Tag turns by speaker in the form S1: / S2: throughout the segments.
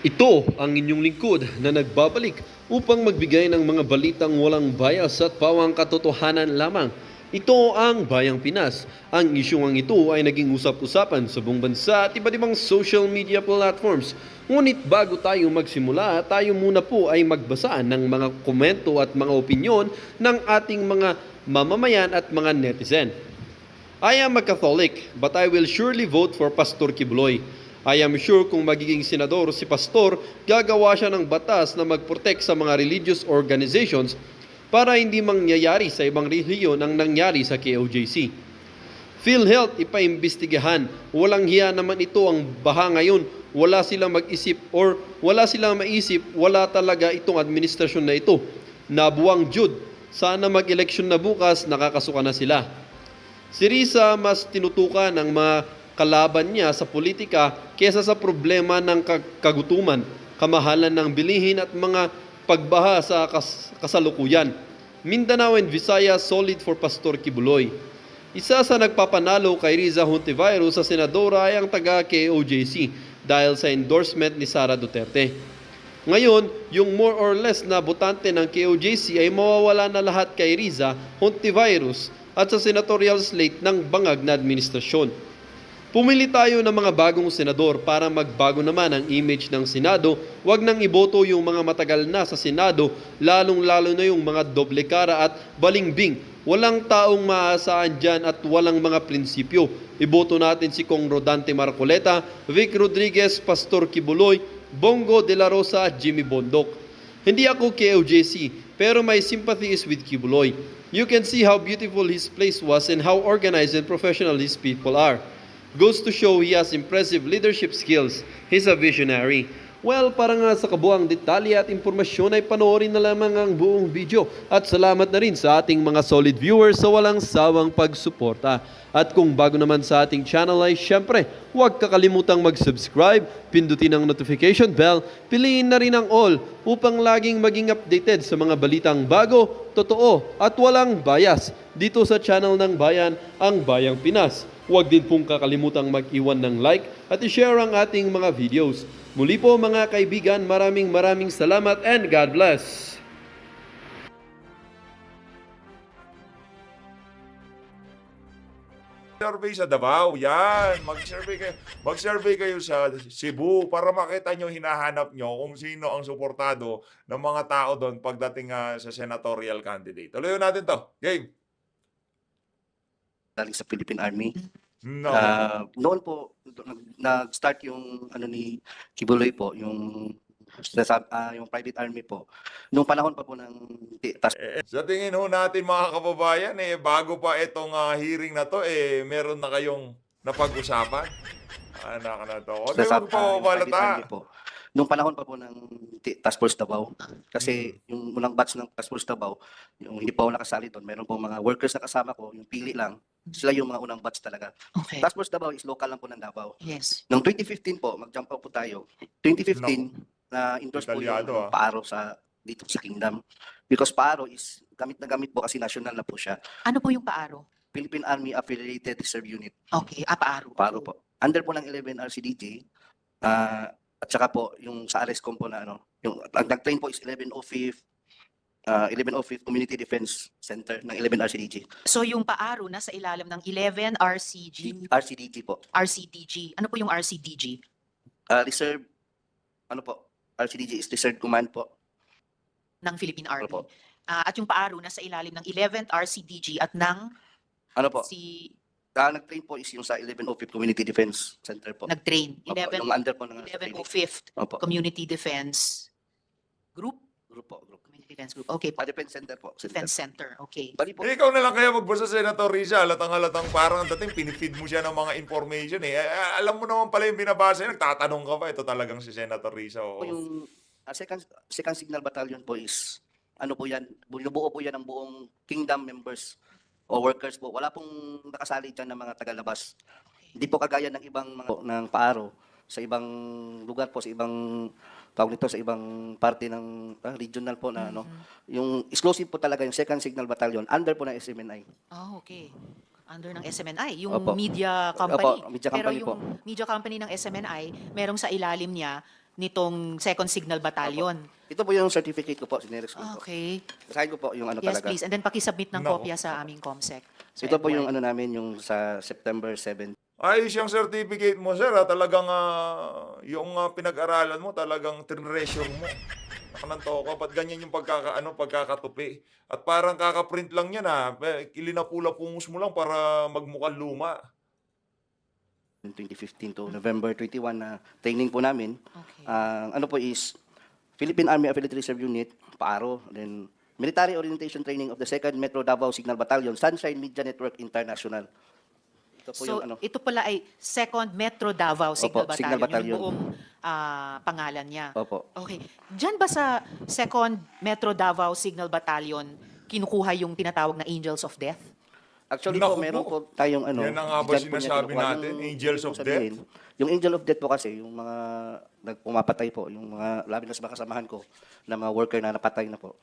S1: Ito ang inyong lingkod na nagbabalik upang magbigay ng mga balitang walang bias at pawang katotohanan lamang. Ito ang Bayang Pinas. Ang isyong ito ay naging usap-usapan sa buong bansa at iba't ibang social media platforms. Ngunit bago tayo magsimula, tayo muna po ay magbasa ng mga komento at mga opinyon ng ating mga mamamayan at mga netizen. I am a Catholic, but I will surely vote for Pastor Kibuloy. I am sure kung magiging senador si Pastor, gagawa siya ng batas na mag-protect sa mga religious organizations para hindi mangyayari sa ibang relihiyon ang nangyari sa KOJC. PhilHealth ipaimbestigahan. Walang hiya naman ito ang baha ngayon. Wala silang mag-isip or wala silang maisip, wala talaga itong administrasyon na ito. Nabuwang Jude, sana mag-eleksyon na bukas, nakakasuka na sila. Si Risa mas tinutukan ng mga kalaban niya sa politika kesa sa problema ng kagutuman, kamahalan ng bilihin at mga pagbaha sa kasalukuyan. Mindanao and Visayas solid for Pastor Kibuloy. Isa sa nagpapanalo kay Riza Hontiveros sa senadora ay ang taga-KOJC dahil sa endorsement ni Sara Duterte. Ngayon, yung more or less na botante ng KOJC ay mawawala na lahat kay Riza Hontiveros at sa senatorial slate ng bangag na administrasyon. Pumili tayo ng mga bagong senador para magbago naman ang image ng Senado. Huwag nang iboto yung mga matagal na sa Senado, lalong-lalo na yung mga doble kara at balingbing. Walang taong maaasahan dyan at walang mga prinsipyo. Iboto natin si Kong Rodante Marcoleta, Vic Rodriguez, Pastor Kibuloy, Bongo de la Rosa at Jimmy Bondok. Hindi ako KOJC, pero my sympathy is with Kibuloy. You can see how beautiful his place was and how organized and professional his people are. Goes to show he has impressive leadership skills. He's a visionary. Well, para nga sa kabuang detalye at impormasyon ay panoorin na lamang ang buong video. At salamat na rin sa ating mga solid viewers sa walang sawang pagsuporta. At kung bago naman sa ating channel ay syempre, huwag kakalimutang mag-subscribe, pindutin ang notification bell, piliin na rin ang all upang laging maging updated sa mga balitang bago, totoo at walang bias dito sa channel ng Bayan, ang Bayang Pinas. Huwag din pong kakalimutang mag-iwan ng like at i-share ang ating mga videos. Muli po mga kaibigan, maraming salamat and God bless!
S2: Survey sa Davao, yan. Mag-survey kayo sa Cebu para makita nyo, hinahanap nyo kung sino ang suportado ng mga tao doon pagdating sa senatorial candidate. Tuloy natin to. Game.
S3: Galing sa Philippine Army.
S2: No.
S3: Noon po nag-start yung ano ni Kibuloy po, yung private army po. Nung panahon pa po ng
S2: Sa tingin ho natin mga kababayan, bago pa itong hearing na to, meron na kayong napag-usapan. Anak na to. O, di
S3: yung private army
S2: magpapabalata.
S3: po. Nung panahon pa po ng Task Force Davao, kasi yung unang batch ng Task Force Davao, yung hindi pa ako nakasali doon, meron po mga workers na kasama ko, yung pili lang, sila yung mga unang batch talaga.
S4: Okay.
S3: Task Force Davao is local lang po ng Davao.
S4: Yes.
S3: Noong 2015 po, mag-jump out po tayo. 2015, na-endorse po yung
S2: Detalyado,
S3: Paaro dito sa Kingdom. Because Paaro is gamit na gamit po kasi national na po siya.
S4: Ano po yung paaro?
S3: Philippine Army Affiliated Reserve Unit.
S4: Okay, paaro.
S3: Paaro po. Under po ng 11 RCDJ. At saka po, yung sa RSCOM po na yung ang nag-train po is 1105 Community Defense Center ng 11 RCDG.
S4: So yung paaro nasa ilalim ng 11 RCG,
S3: RCDG po.
S4: RCDG. Ano po yung RCDG?
S3: Reserve, RCDG is Reserve Command po.
S4: Ng Philippine Army.
S3: Opo.
S4: At yung paaro nasa ilalim ng 11th RCDG at ng
S3: Ano po?
S4: si
S3: Nag-train po is yung sa 1105 Community Defense Center po.
S4: nag-train.
S3: Opo,
S4: 11,
S3: yung under po ng
S4: 1105th
S3: Opo.
S4: Community Defense Group?
S3: Group po.
S4: Community Defense Group. Okay,
S3: Defense Center po.
S4: Defense Center. Okay.
S3: Bali po.
S2: Ikaw na lang kaya magbasa sa Senator Risa, halatang parang ang dating pinifeed mo siya ng mga information alam mo naman pala yung binabasa, nagtatanong ka pa, ito talagang si Senator Risa.
S3: Po yung second Signal Battalion po is ano po yan, binubuo po yan ng buong Kingdom members o workers po. Wala pong nakasali dyan ng mga tagalabas. Hindi po kagaya ng ibang mga ng Paaro sa ibang lugar po, sa ibang tawag nito, sa ibang parte ng regional po na yung exclusive po talaga yung second Signal Battalion under po ng SMNI.
S4: Oh, okay. Under ng SMNI, yung
S3: Opo.
S4: media company.
S3: Opo, media
S4: Pero
S3: company
S4: yung media company ng SMNI, merong sa ilalim niya nitong 2nd Signal Battalion.
S3: Ito po yung certificate ko po, sinerex ko po.
S4: Okay.
S3: Sign ko po yung ano
S4: Yes,
S3: talaga.
S4: please. And then pakisubmit ng
S2: Nako.
S4: kopya sa aming COMSEC. So,
S3: Ito po
S4: FYI.
S3: yung ano namin, yung sa September 7.
S2: Ayos yung certificate mo, sir. Talagang yung pinag-aralan mo, talagang tinreasure mo. Nakananto ko, ba't ganyan yung pagkakatupi? At parang kakaprint lang yan ilinapula-pungos mo lang para magmukhang luma.
S3: 2015 to November 21 na training po namin.
S4: Okay.
S3: Ano po is Philippine Army Affiliate Reserve Unit, PARO, then Military Orientation Training of the 2nd Metro Davao Signal Battalion, Sunshine Media Network International. Ito po
S4: So,
S3: yung ano.
S4: ito pala ay 2nd Metro Davao Signal
S3: Opo, Signal
S4: Battalion,
S3: Battalion.
S4: yung buong pangalan niya.
S3: Opo.
S4: Okay. Diyan ba sa 2nd Metro Davao Signal Battalion, kinukuha yung tinatawag na Angels of Death?
S3: Actually
S2: Naku
S3: po, meron
S2: po.
S3: po tayong ano.
S2: Yan ang nga ba
S3: dyan po niya
S2: sinasabi
S3: kinukuha.
S2: natin, Angels of
S3: sabihin, yung Angel of Death po kasi, yung mga nagpumapatay po, yung mga, labi na sa mga kasamahan ko, na mga worker na napatay na po.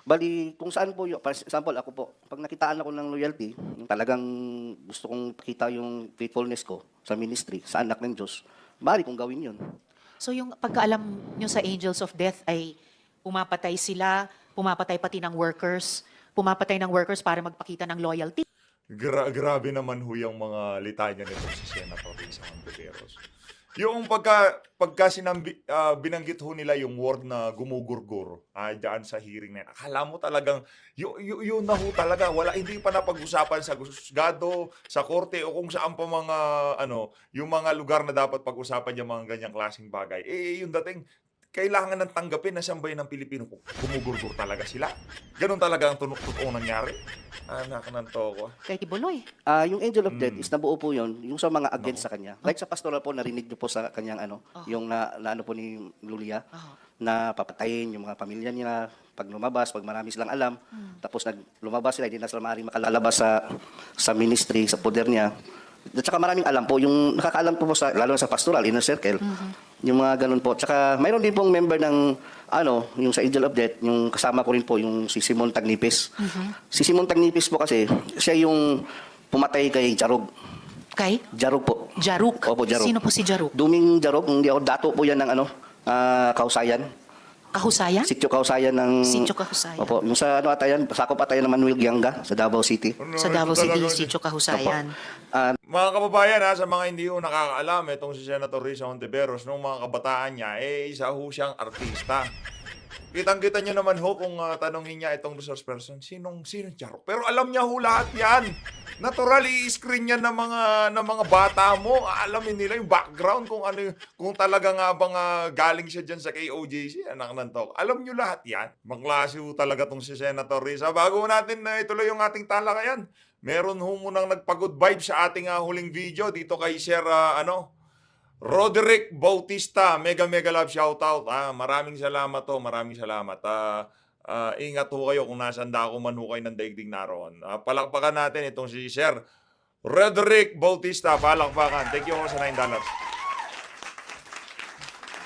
S3: Bali, kung saan po, for example, ako po, pag nakitaan ako ng loyalty, yung talagang gusto kong pakita yung faithfulness ko sa ministry, sa anak ng Diyos, bali kong gawin yun.
S4: So yung pagkaalam nyo sa Angels of Death ay pumapatay sila, pumapatay pati ng workers, pumapatay ng workers para magpakita ng loyalty.
S2: Grabe naman ho yung mga litanya nito si Senator Risa Hontiveros. Yung binanggit ho nila yung word na gumugurgur dyan sa hearing na yun. Akala mo talagang yun na ho talaga. Hindi pa napag-usapan sa husgado, sa korte o kung saan pa mga yung mga lugar na dapat pag-usapan yung mga ganyang klaseng bagay. Yung dating kailangan ng tanggapin na sambayan ng Pilipino kung gumugurgur talaga sila. Ganun talaga ang totoong nangyari. Anak ng toko.
S4: Kay Tibuloy.
S3: Yung Angel of Death is nabuo po yun, yung sa mga against sa kanya. Like sa pastoral po, narinig niyo po sa kanyang yung na ano po ni Lulia, na papatayin yung mga pamilya nila pag lumabas, pag marami silang alam. Tapos lumabas sila, hindi na sila maaaring makalalabas sa ministry, sa poder niya. At saka maraming alam po, yung nakakaalam po sa, lalo na sa pastoral, inner circle, yung mga ganun po. At saka mayroon din pong member ng, yung sa Angel of Death, yung kasama ko rin po, yung si Simon Tagnipis. Si Simon Tagnipis po kasi, siya yung pumatay kay Jarog.
S4: Kay
S3: Jarog po.
S4: Jaruk.
S3: Opo, Jaruk.
S4: Sino po si Jaruk?
S3: Duming Jarog, hindi ako dato po yan ng Kausayan.
S4: Kahusayan?
S3: Sitio Kausayan ng...
S4: Sitio Kahusayan.
S3: Opo, yung sa atayan, sakop atayan ng Manuel Gianga sa Davao City.
S4: Sa Davao City, Sitio Kahusayan.
S2: Mga kababayan sa mga hindi ho nakakaalam, itong si Senator Risa Hontiveros, nung mga kabataan niya, isa ho siyang artista. Kitang-kita niyo naman ho kung tanongin niya itong resource person, sinong Jarok? Pero alam niya ho lahat yan. Natural, i-screen yan ng mga bata mo. Alamin nila yung background kung kung talaga nga bang galing siya dyan sa KOJC, anak ng tok. Alam niyo lahat yan. Maklase ho talaga tong si Senator Risa. Bago natin ituloy yung ating talakayan, meron ho munang nagpa-good vibe sa ating huling video dito kay Sir Roderick Bautista. Mega love shoutout. Maraming salamat to. Maraming salamat. Ingat ho kayo kung nasaan ako man ho kayo ng daigdig naroon. Palakpakan natin itong si Sir Roderick Bautista. Palakpakan. Thank you ho sa $9.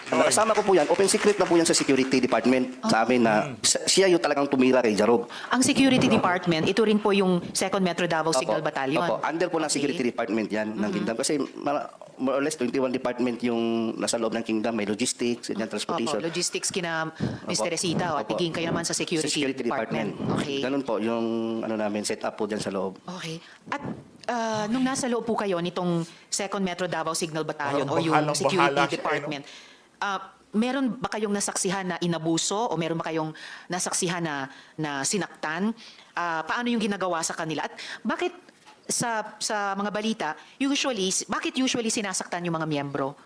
S3: Nakasama ko po yan, open secret na po yan sa security department sa amin na siya yung talagang tumira kay Jarog.
S4: Ang security department, ito rin po yung 2nd Metro Davao Signal
S3: Opo,
S4: Battalion.
S3: Opo, under po ng
S4: Okay.
S3: security department yan ng Kingdom. Kasi more or less 21 department yung nasa loob ng Kingdom. May logistics, and transportation.
S4: Opo, logistics kina Mr.
S3: Opo.
S4: Resita at
S3: Opo.
S4: tiging kayo naman sa security, department. Okay.
S3: Ganun po yung namin set up po dyan sa loob.
S4: Okay. At nung nasa loob po kayo nitong 2nd Metro Davao Signal Battalion o yung
S2: Bahalang-bahala
S4: security
S2: siya,
S4: department, meron ba kayong nasaksihan na inabuso o meron ba kayong nasaksihan na sinaktan? Paano yung ginagawa sa kanila? At bakit sa mga balita, bakit usually sinasaktan yung mga miyembro?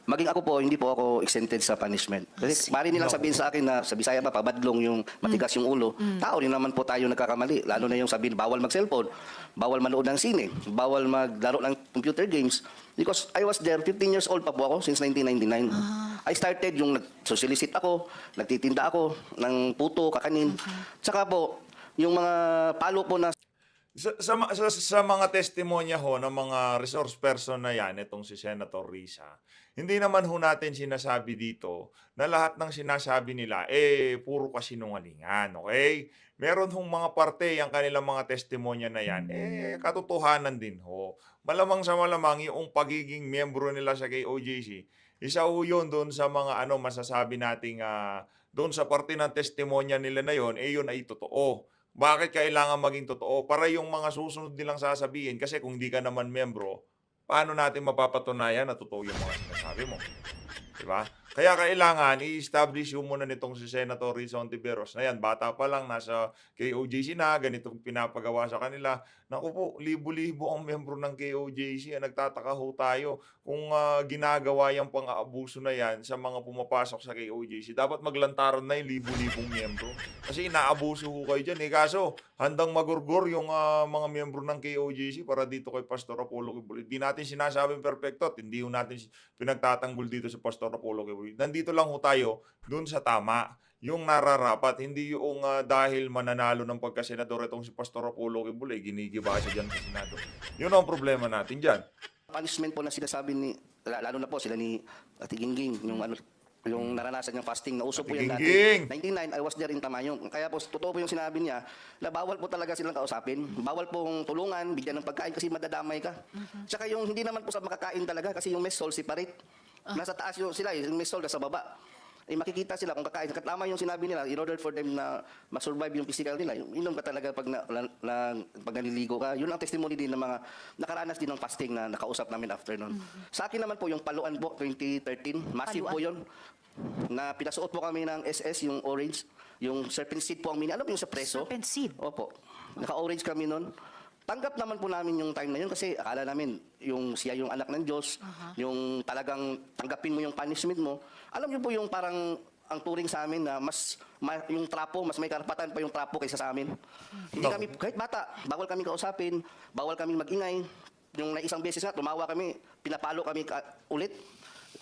S3: Maging ako po, hindi po ako exempted sa punishment. Kasi mari nilang sabihin sa akin na sa Bisaya pa, pabadlong yung matigas yung ulo. Tao rin naman po tayo nagkakamali. Lalo na yung sabihin, bawal mag-cellphone, bawal manood ng sine, bawal maglaro ng computer games. Because I was there, 15 years old pa po ako since 1999. I started yung nag-socialicit ako, nagtitinda ako ng puto, kakanin. Tsaka po, yung mga palo po na
S2: Sa mga testimonya ho ng mga resource person na yan, itong si Senator Risa, hindi naman ho natin sinasabi dito na lahat ng sinasabi nila, puro kasinungalingan, okay? Meron hong mga parte yung kanilang mga testimonya na yan, katotohanan din ho. Malamang sa malamang yung pagiging miyembro nila sa KOJC, Isa ho yun doon sa mga ano masasabi nating doon sa parte ng testimonya nila na yun, yun ay totoo. Bakit kailangan maging totoo? Para yung mga susunod nilang sasabihin, kasi kung di ka naman membro, paano natin mapapatunayan na totoo yung mga sinasabi mo? Diba? Kaya kailangan i-establish yung muna nitong si Senator Risa Hontiveros na yan. Bata pa lang, nasa KOJC na, ganitong pinapagawa sa kanila. Naku po, libo-libo ang membro ng KOJC. Nagtataka ho tayo kung ginagawa yung pang-aabuso na yan sa mga pumapasok sa KOJC. Dapat maglantaran na yung libo-libong membro. Kasi inaabuso ho kayo dyan. Kaso, handang magurgur yung mga membro ng KOJC para dito kay Pastor Apollo Kibuloy. Di natin sinasabing perfecto at hindi ho natin pinagtatanggol dito sa Pastor Apollo Kibuloy. Nandito lang ho tayo dun sa tama, yung nararapat, hindi yung dahil mananalo ng pagkasenador itong si Pastor Apollo Kibuloy, ginigiba siya dyan sa Senado. Yun ang problema natin dyan.
S3: Punishment po na sinasabi ni, lalo na po sila ni Ate Gingging, yung naranasan niyang fasting, nauso po yan
S2: Gingging!
S3: dati. 99, I was there in Tamayong. Kaya po, totoo po yung sinabi niya, na bawal po talaga silang kausapin, bawal pong tulungan, bigyan ng pagkain kasi madadamay ka. Tsaka yung hindi naman po sa makakain talaga kasi yung mess hall separate. Nasa taas yung sila, yung mess hall nasa baba. Makikita sila kung kakain. Tama yung sinabi nila, in order for them na ma-survive yung physical nila, inom ka talaga pag, pag naliligo ka. Yun ang testimony din ng mga nakaranas din ng fasting na nakausap namin after nun. Sa akin naman po, yung Paluan po, 2013, massive po yun. Na pinasuot po kami ng SS, yung orange, yung serpent seed po ang alam mo yung sa preso?
S4: Serpent seed?
S3: Opo. Naka-orange kami nun. Tanggap naman po namin yung time na yun kasi akala namin yung siya yung anak ng Diyos, yung talagang tanggapin mo yung punishment mo. Alam niyo po yung parang ang turing sa amin na yung trapo, mas may karapatan pa yung trapo kaysa sa amin. Hindi kami, kahit bata, bawal kami kausapin, bawal kami magingay. Yung na isang beses nga, tumawa kami, pinapalo kami ulit.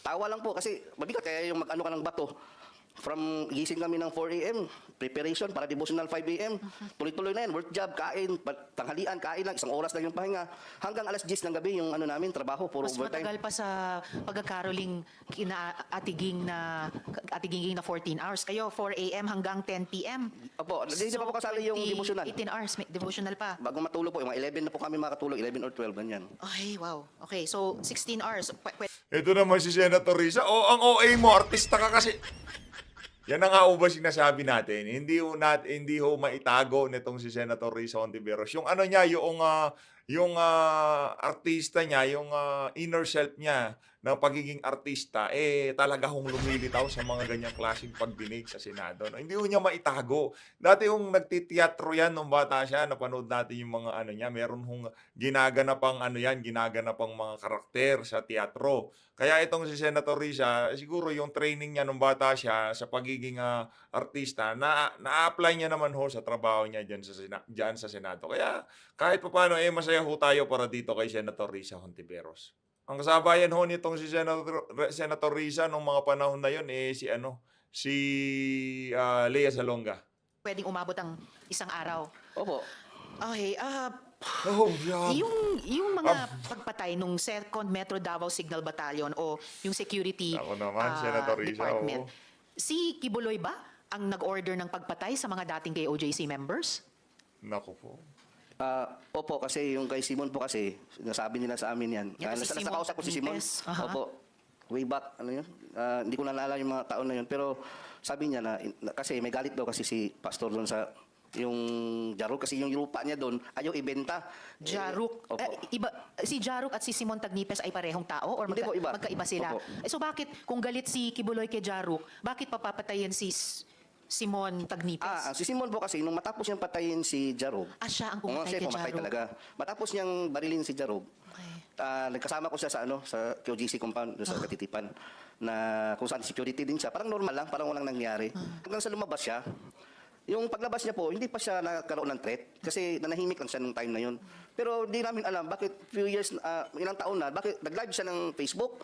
S3: Tawa lang po kasi mabigat kaya yung mag-ano ka ng bato. From gising kami ng 4 a.m., preparation para devotional 5 a.m. Tuloy-tuloy na yan, work job, kain, tanghalian, kain lang, isang oras lang yung pahinga. Hanggang alas 10 ng gabi yung ano namin, trabaho, puro
S4: Mas
S3: overtime.
S4: matagal pa sa pagkakaroling kina atiging na 14 hours. Kayo 4 a.m. hanggang 10 p.m.
S3: Opo, hindi pa po kasali yung
S4: 20,
S3: devotional.
S4: 18 hours, may devotional pa.
S3: Bago matulog po, yung mga 11 na po kami makatulog, 11 or 12, ganyan.
S4: Ay, wow. Okay, so 16 hours.
S2: Ito naman si Senator Risa. Ang OA mo, artista ka kasi. Yan ang nga ho ba sinasabi natin. Hindi ho maitago nitong si Senator Risa Hontiveros. Yung ano niya, yung artista niya, yung inner self niya ng pagiging artista, talaga hong lumilitaw sa mga ganyang klaseng pagdinig sa Senado. No? Hindi ho niya maitago. Dati hong nagtiteatro yan nung bata siya, napanood natin yung mga ano niya, meron hong ginaganapang mga karakter sa teatro. Kaya itong si Senator Risa, siguro yung training niya nung bata siya sa pagiging artista, na-apply niya naman ho sa trabaho niya dyan sa Senado. Kaya kahit pa paano, masaya ho tayo para dito kay Senator Risa Hontiveros. Ang kasabayan ho nitong si Senator Risa nung mga panahon na yun, si Lea Salonga.
S4: Pwedeng umabot ang isang araw.
S3: Opo.
S4: Okay,
S2: Oh, yeah.
S4: yung mga pagpatay nung 2nd Metro Davao Signal Battalion o yung security
S2: Ako naman, Senator Risa,
S4: department.
S2: oo.
S4: Si Kibuloy ba ang nag-order ng pagpatay sa mga dating KOJC members?
S2: Naku po.
S3: Opo, kasi yung kay Simon po kasi, nasabi nila sa amin yan.
S4: Yan po si Simon
S3: Nakausap ko si Simon.
S4: Tagnipes. Aha.
S3: Opo. Way back, hindi ko naalala yung mga taon na yun. Pero sabi niya na, kasi may galit daw kasi si Pastor doon sa yung Jaruk, kasi yung lupa niya doon, ayaw ibenta.
S4: Jaruk.
S3: Opo.
S4: Si Jaruk at si Simon Tagnipes ay parehong tao or
S3: Hindi po, iba.
S4: magkaiba sila?
S3: Opo.
S4: So bakit, kung galit si Kibuloy kay Jaruk, bakit papapatayin si Simon Tagnipes?
S3: Si Simon po kasi, nung matapos niyang patayin si Jarug,
S4: Siya ang pumatay
S3: siya
S4: kay
S3: pumatay
S4: Jaruk.
S3: talaga. Matapos niyang barilin si Jarug,
S4: Okay.
S3: nagkasama ko siya sa QGC compound, doon sa Katitipan, na kung saan security din siya. Parang normal lang, parang walang nangyari. Hanggang sa lumabas siya, yung paglabas niya po, hindi pa siya nagkaroon ng threat kasi nanahimik lang siya nung time na yun. Pero hindi namin alam bakit few years, ilang taon na, bakit nag-live siya ng Facebook.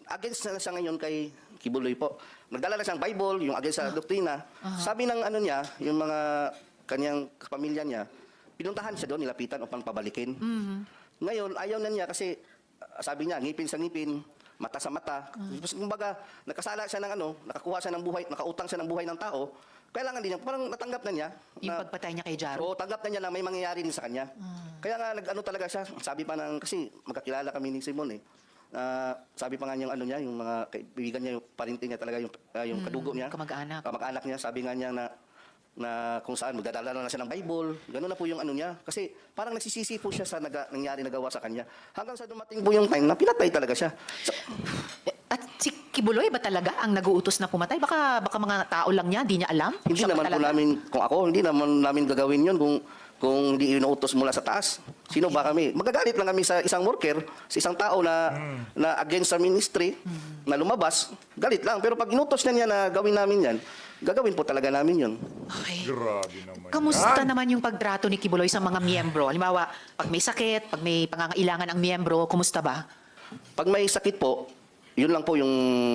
S3: Against na siya ngayon kay Kibuloy po. Nagdala na siyang Bible, yung against sa doktrina. Sabi ng ano niya, yung mga kanyang pamilya niya, pinuntahan siya doon, nilapitan upang pabalikin. Ngayon, ayaw na niya kasi sabi niya, ngipin sa ngipin, mata sa mata. Kumbaga, nakasala siya ng nakakuha siya ng buhay, nakautang siya ng buhay ng tao. Kailangan din niya, parang natanggap na niya.
S4: Yung pagpatay niya kay Jaruk?
S3: Oo, tanggap na niya na may mangyayari din sa kanya. Kaya nga, talaga siya, sabi pa kasi magkakilala kami ni Simon sabi pa nga niya, ano niya, yung mga kaibigan niya, yung parinting niya talaga, yung kadugo niya,
S4: Kamag-anak.
S3: kamag-anak niya, sabi nga niya na kung saan magdadala na siya ng Bible, gano'n na po yung ano niya. Kasi parang nagsisisi po siya sa nangyari, nagawa sa kanya. Hanggang sa dumating po yung time na pinatay talaga siya.
S4: At si Kibuloy ba talaga ang nag-uutos na pumatay? Baka mga tao lang niya, di niya alam?
S3: Hindi
S4: Siya ba
S3: naman po
S4: talaga?
S3: namin, kung ako, hindi naman namin gagawin yun kung hindi inuutos mula sa taas. Sino ba kami? Magagalit lang kami sa isang worker, sa isang tao na against sa ministry, na lumabas, galit lang. Pero pag inutos na niya na gawin namin yan, gagawin po talaga namin yun.
S4: Okay.
S2: Grabe naman
S4: Kamusta
S2: yan.
S4: naman yung pagtrato ni Kibuloy sa mga miyembro? Halimbawa, pag may sakit, pag may pangangailangan ang miyembro, kumusta ba?
S3: Pag may sakit po, yun lang po yung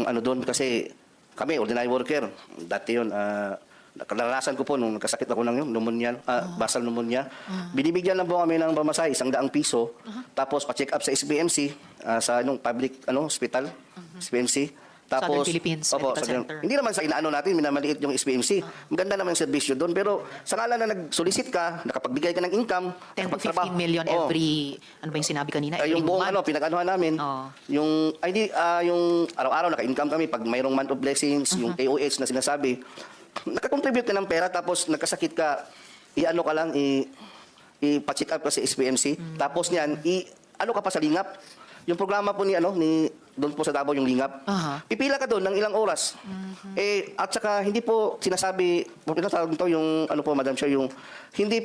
S3: ano doon kasi kami, ordinary worker. Dati yun, naranasan ko po nung nagkasakit ako ng pneumonia, basal pneumonia. Binibigyan lang po kami ng pamasahe, 100 piso. Tapos pa-check up sa SBMC, sa public hospital, SBMC. Tapos,
S4: Southern Philippines
S3: opo,
S4: Medical Center.
S3: hindi naman sa inaano natin, minamaliit yung SBMC. Maganda naman yung serbisyo doon. Pero sa ngalan na nag-solicit ka, nakapagbigay ka ng income,
S4: 10 to 15
S3: nakapagtrabaho.
S4: million
S3: Oo.
S4: every, ano ba yung sinabi kanina? Every
S3: Yung buong
S4: month.
S3: pinag-anuhan namin,
S4: Oo.
S3: yung araw-araw naka-income kami pag mayroong month of blessings, yung AOH na sinasabi, nakakontribute ka ng pera tapos nagkasakit ka, i-ano ka lang, i-check up ka sa SPMC, tapos niyan, ano ka pa sa lingap. Yung programa po ni doon po sa Davao yung lingap.
S4: Aha.
S3: Pipila ka doon ng ilang oras. At saka hindi po sinasabi, pinatawag nito yung Madam Chair, yung hindi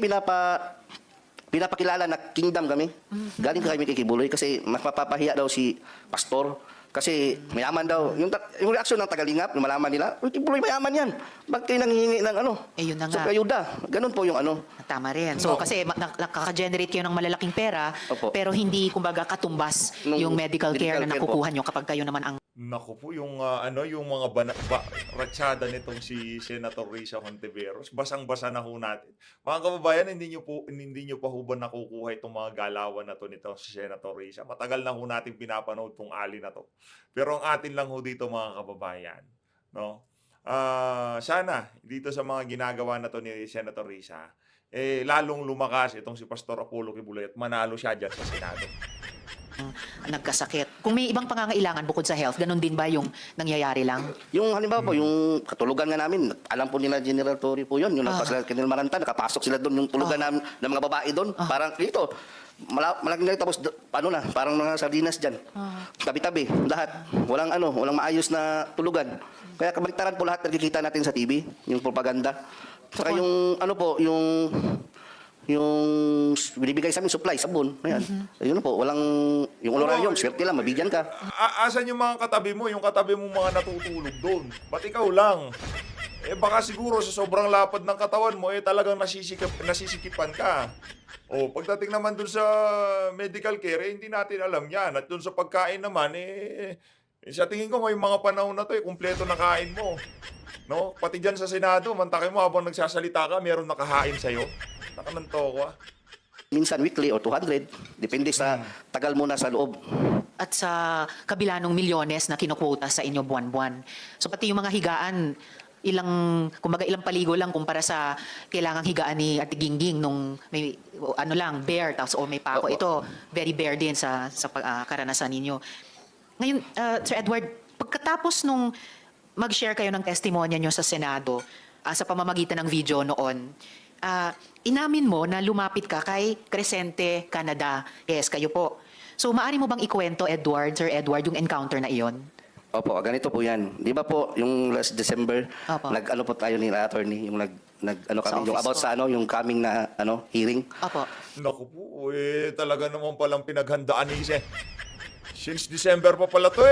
S3: pinapakilala na kingdom kami. Galing ka kami kay Kibuloy kasi mas mapapahiya daw si pastor. Kasi mayaman daw. Yung reaksyon ng tagalingap, yung malaman nila, Kibuloy mayaman yan. Bakit kayo nanghihingi ng
S4: Yun na
S3: sa
S4: nga.
S3: ayuda. Ganun po yung
S4: Tama rin. So, kasi nakaka-generate kayo ng malalaking pera,
S3: Opo.
S4: pero hindi, kumbaga, katumbas yung medical care na
S3: medical care po.
S4: nakukuha nyo kapag kayo naman ang
S2: Naku po, yung yung mga ratsada nitong si Senator Risa Hontiveros, basang-basa na ho natin. Mga kababayan, hindi nyo pa ho ba nakukuha itong mga galawan na to nito si Senator Risa? Matagal na ho natin pinapanood tong ali na to. Pero ang atin lang ho dito mga kababayan, no? Sana dito sa mga ginagawa na to ni Senator Risa, lalong lumakas itong si Pastor Apollo Kibuloy at manalo siya dyan sa Senado.
S4: nagkasakit. Kung may ibang pangangailangan bukod sa health, ganun din ba yung nangyayari lang?
S3: Yung halimbawa po, yung katulugan nga namin, alam po nila General Torre po yun, yung nagpasal kay Maranta, nakapasok sila doon, yung tulugan namin ng mga babae doon. Parang dito, malaking galit, tapos parang mga sardinas dyan. Tabi-tabi, lahat. Walang maayos na tulugan. Kaya kabaliktaran po lahat nakikita natin sa TV, yung propaganda. Saka yung yung binibigay sa amin supply, sabon, ayan. Yun po, yung honorarium, swerte lang, mabigyan ka.
S2: Asan yung mga katabi mo? Yung katabi mo mga natutulog doon. Ba't ikaw lang? Baka siguro sa sobrang lapad ng katawan mo, talagang nasisikipan ka. Pagdating naman dun sa medical care, hindi natin alam yan. At dun sa pagkain naman, sa tingin ko may mga panahon na to, kumpleto na kain mo. No? Pati dyan sa Senado, mantakin mo habang nagsasalita ka, meron nakahain sa'yo. Nakananto ko
S3: Minsan weekly o 200, depende sa tagal mo na sa loob.
S4: At sa kabila ng milyones na kinukwota sa inyo buwan-buwan. So pati yung mga higaan, ilang paligo lang kumpara sa kailangang higaan ni Ate Gingging nung may bare tapos may pako.
S3: Opo.
S4: Ito very bare din sa karanasan ninyo. Ngayon, Sir Edward, pagkatapos nung mag-share kayo ng testimonya nyo sa Senado sa pamamagitan ng video noon, inamin mo na lumapit ka kay Crescente Canada. Yes, kayo po. So, maaari mo bang ikwento, Sir Edward, yung encounter na iyon?
S3: Opo, ganito po yan. Di ba po, yung last December,
S4: Opo.
S3: nag-ano po tayo ni attorney, yung
S4: Sa
S3: yung
S4: office
S3: about
S4: po.
S3: sa yung coming na hearing.
S4: Opo.
S2: Naku po, talaga naman palang pinaghandaan ni Since December pa pala to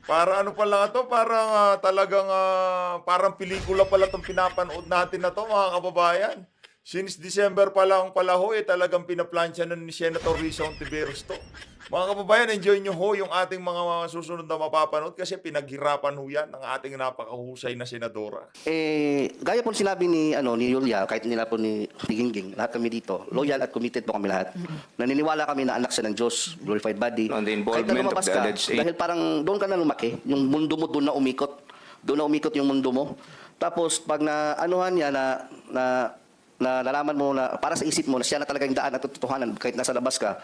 S2: Para ano pala to, parang parang pelikula pala tong pinapanood natin na to mga kababayan. Since December pa lang pala talagang pinaplansya na ni Senator Risa Hontiveros to. Mga kababayan, enjoy nyo yung ating mga susunod na mapapanood kasi pinaghirapan yan ng ating napakahusay na senadora.
S3: Gaya po sinabi ni Yulia, kahit nila po ni Gingging, lahat kami dito, loyal at committed po kami lahat. Naniniwala kami na anak siya ng Diyos, glorified body.
S5: On the
S3: Kahit na
S5: involvement of
S3: lumabas
S5: the
S3: ka,
S5: alleged aid.
S3: dahil parang doon ka na lumaki, yung mundo mo doon na umikot. Doon na umikot yung mundo mo. Tapos pag na-anuhan niya na nalaman mo na para sa isip mo na siya na talaga yung daan at totohanan kahit nasa labas ka,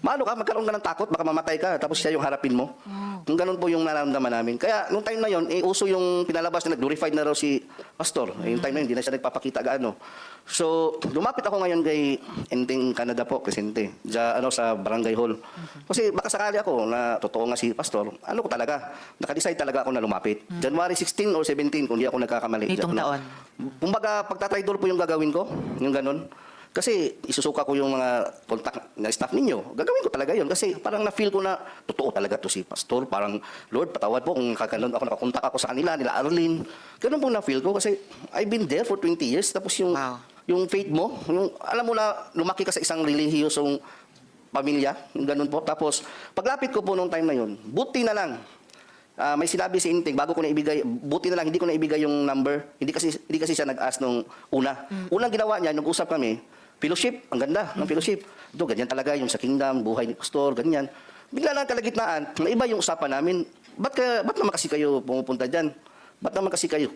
S3: Maano ka, magkaroon ka ng takot, baka mamatay ka, tapos siya yung harapin mo. Kung ganun po yung nararamdaman namin. Kaya, nung time na yon, uso yung pinalabas na glorified na raw si Pastor. Yung time na yun, hindi na siya nagpapakita gaano. So, lumapit ako ngayon kay Enting Canada po, Crescente, sa Barangay Hall. Kasi baka sakali ako na totoo nga si Pastor, ko talaga, nakadecide talaga ako na lumapit. January 16 or 17, kung di ako nagkakamali.
S4: Nitong taon.
S3: Kumbaga, pagtatraidor po yung gagawin ko, yung ganun. Kasi isusuka ko yung mga contact na staff ninyo. Gagawin ko talaga yun. Kasi parang na-feel ko na totoo talaga to si Pastor. Parang, Lord, patawad po kung kaganon ako, nakakontak ako sa kanila, nila Arlene. Ganun po na-feel ko kasi I've been there for 20 years. Tapos yung faith mo, yung, alam mo na lumaki ka sa isang relihiyosong pamilya, yung ganun po. Tapos, paglapit ko po nung time na yun, buti na lang, may sinabi si Inting, bago ko na ibigay, buti na lang, hindi ko na ibigay yung number. Hindi kasi siya nag-ask nung una. Unang ginawa niya, nag-usap kami, fellowship, ang ganda ng fellowship. Ito, ganyan talaga yung sa kingdom, buhay ni Pastor, ganyan. Bigla lang kalagitnaan, iba yung usapan namin. Ba't naman kasi kayo pumupunta dyan? Ba't naman kasi kayo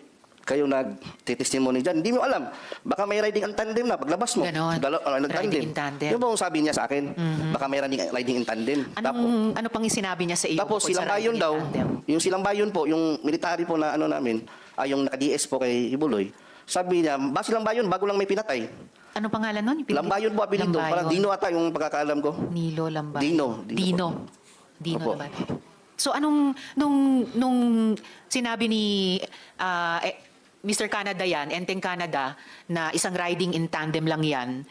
S3: nag-testimony dyan? Hindi mo alam. Baka may riding in tandem na paglabas mo.
S4: Ganon. Riding in tandem.
S3: Yun po ang sabi niya sa akin. Baka may riding in tandem.
S4: Ano pang sinabi niya sa iyo?
S3: Tapos
S4: bukod sa
S3: silang bayon
S4: riding in
S3: daw,
S4: tandem?
S3: yung silang bayon po, yung military po na namin, yung naka-DS po kay Ibuloy, sabi niya, silang bayon, bago lang may pinatay.
S4: Ano pangalan nun?
S3: Lambayon po apelido.
S4: Lambayon.
S3: Parang Dino ata yung pagkakaalam ko.
S4: Nilo Lambayon.
S3: Dino Opo.
S4: Lambayon. So nung sinabi ni Mr. Canada yan, Enteng Canada, na isang riding in tandem lang yan,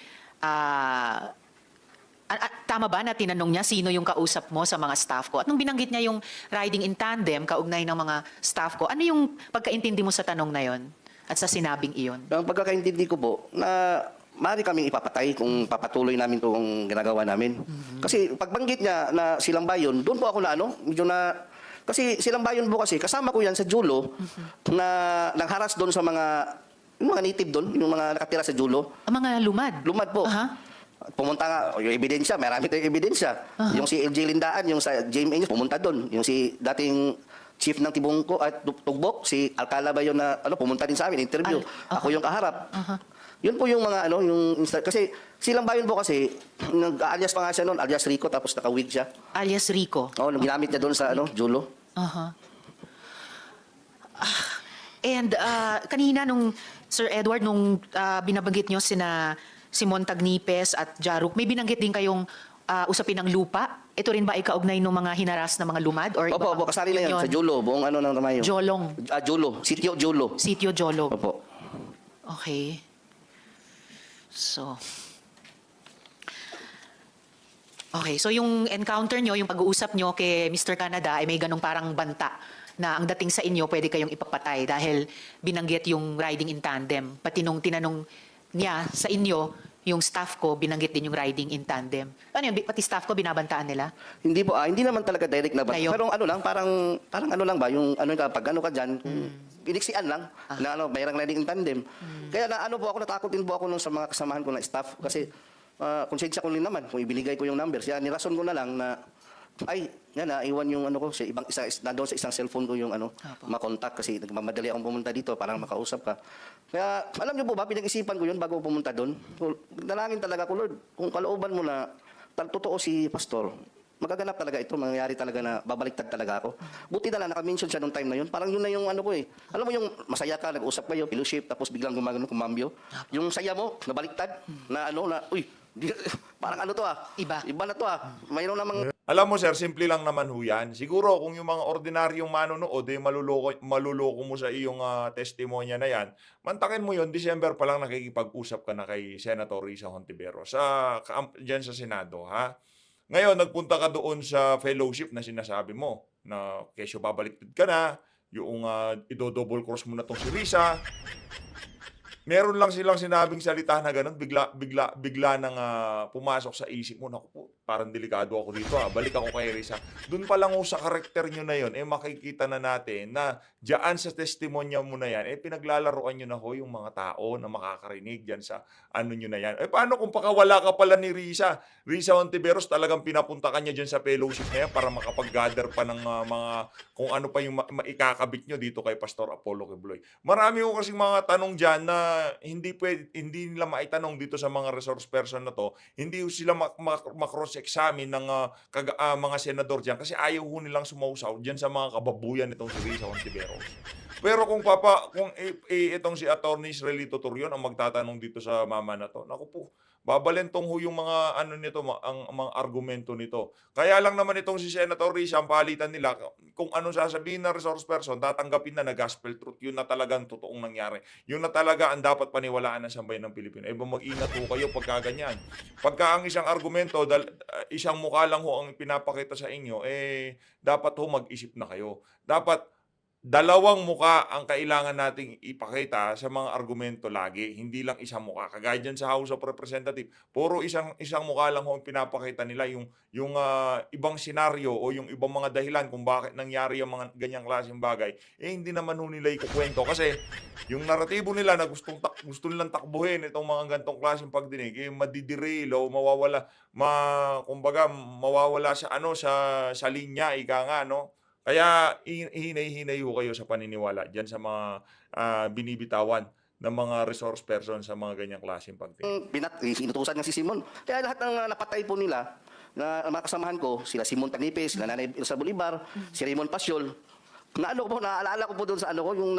S4: tama ba na tinanong niya sino yung kausap mo sa mga staff ko? At nung binanggit niya yung riding in tandem, kaugnay ng mga staff ko, ano yung pagkaintindi mo sa tanong na yon at sa sinabing iyon?
S3: Ang pagkakaintindi ko po, na maaari kaming ipapatay kung papatuloy namin itong ginagawa namin. Kasi pagbanggit niya na silang bayon, doon po ako medyo na, kasi silang bayon po kasi, kasama ko yan sa Julo, na nangharas doon sa yung mga native doon, yung mga nakatira sa Julo.
S4: Ang mga lumad?
S3: Lumad po.
S4: Aha.
S3: Pumunta nga, yung ebidensya, marami tayong ebidensya. Yung si LJ Lindaan, yung sa JMA, pumunta doon. Yung si dating chief ng Tibungko at Tugbok, si Alcala ba yun na pumunta din sa amin, interview. Ako yung kaharap. Yun po yung mga kasi silang bayon po kasi, alias pa nga siya noon, alias Rico, tapos naka-wig siya.
S4: Alias Rico?
S3: Oo, ginamit niya doon sa Julo.
S4: And kanina nung Sir Edward, nung binabanggit nyo si Montagnipes at Jaruk, may binanggit din kayong usapin ng lupa. Ito rin ba ay kaugnay ng mga hinaras na mga lumad? Or
S3: Opo, kasali na yun sa Julo, buong ng Tamayo.
S4: Jolong.
S3: Julo, Sitio Julo.
S4: Sitio Jolong.
S3: Opo.
S4: Okay. So yung encounter nyo, yung pag-uusap nyo kay Mr. Canada ay may ganong parang banta na ang dating sa inyo pwede kayong ipapatay dahil binanggit yung riding in tandem. Pati nung tinanong niya sa inyo, yung staff ko, binanggit din yung riding in tandem. Ano yun? Pati staff ko, binabantaan nila?
S3: Hindi po, hindi naman talaga direct na banta.
S4: Ngayon?
S3: Pero parang lang ba, yung pag ka dyan, piniksian lang, na mayroong riding in tandem. Kaya natakot din po ako nung sa mga kasamahan ko na staff, kasi konsensya ko rin naman, kung ibinigay ko yung number, siya nirason ko na lang na, naiwan yung nandoon sa isang cellphone ko yung makontak kasi nagmamadali akong pumunta dito para makausap ka. Kaya, alam niyo po ba, pinag-isipan ko yun bago pumunta doon. Dalangin talaga ko, Lord, kung kalooban mo na totoo si Pastor, magaganap talaga ito, mangyayari talaga na babaliktad talaga ako. Buti na lang, naka-mention siya nung time na yun. Parang yun na yung ko eh. Alam mo yung masaya ka, nag-usap kayo, fellowship, tapos biglang kumambyo. Yung saya mo, nabaliktad, parang Iba na to Mayroon namang...
S2: Alam mo sir, simple lang naman ho yan. Siguro kung yung mga ordinaryong manonood, maluloko mo sa iyong testimonya na yan, mantakin mo yun, December pa lang nakikipag-usap ka na kay Senator Risa Hontiveros dyan sa Senado, ha? Ngayon, nagpunta ka doon sa fellowship na sinasabi mo, na kesyo babaliktad ka na, yung ido-double cross mo na tong si Risa. Meron lang silang sinabing salita na ganun, bigla nang pumasok sa isip mo, naku po, parang delikado ako dito, balik ako kay Risa. Doon pa lang sa karakter nyo na yun, makikita na natin na diyan sa testimonya mo na yan, pinaglalaroan nyo na yung mga tao na makakarinig diyan sa nyo na yan. Paano kung pakawala ka pala ni Risa Hontiveros, talagang pinapunta ka niya diyan sa fellowship na yan para makapag-gather pa ng mga, kung ano pa yung maikakabit nyo dito kay Pastor Apollo Quibloy. Marami ko kasing mga tanong diyan na hindi nila maitanong dito sa mga resource person na 'to, hindi ho sila ma-cross-examine ng, mga senador diyan kasi ayaw ho nilang sumausaw diyan sa mga kababuyan nitong si Risa Hontiveros. Pero kung itong si Attorney Israelito Torion ang magtatanong dito sa mama na 'to, naku po, babalentong ho yung mga ano nito, ang mga argumento nito. Kaya lang naman itong si Senator Risa, ang palitan nila, kung anong sasabihin ng resource person, tatanggapin na gospel truth. Yun na talagang totoong nangyari. Yun na talaga ang dapat paniwalaan ng sambayan ng Pilipino. Mag-ingat ho kayo pagka ganyan. Pagka ang isang argumento, isang mukha lang ho ang pinapakita sa inyo, dapat ho mag-isip na kayo. Dapat dalawang muka ang kailangan nating ipakita sa mga argumento lagi, hindi lang isang muka. Kagaya diyan sa House of Representatives, puro isang muka lang ho ang pinapakita nila, yung ibang senaryo o yung ibang mga dahilan kung bakit nangyari yung mga ganyang klaseng bagay, hindi naman ho nila ikukuwento kasi yung naratibo nila na gusto nilang takbuhin itong mga ganitong klaseng pagdinig, madiderail o kumbaga mawawala sa linya, ika nga, no? Kaya hinay-hinay ho kayo sa paniniwala diyan sa mga binibitawan ng mga resource person sa mga ganyang klaseng pagtingin.
S3: Inutusan niya si Simon. Kaya lahat ng napatay po nila, na mga kasamahan ko, sila Simon Tanipes, sila Nanay Elsa Bolivar, si Raymond Pasiol, naaalala ko po doon sa yung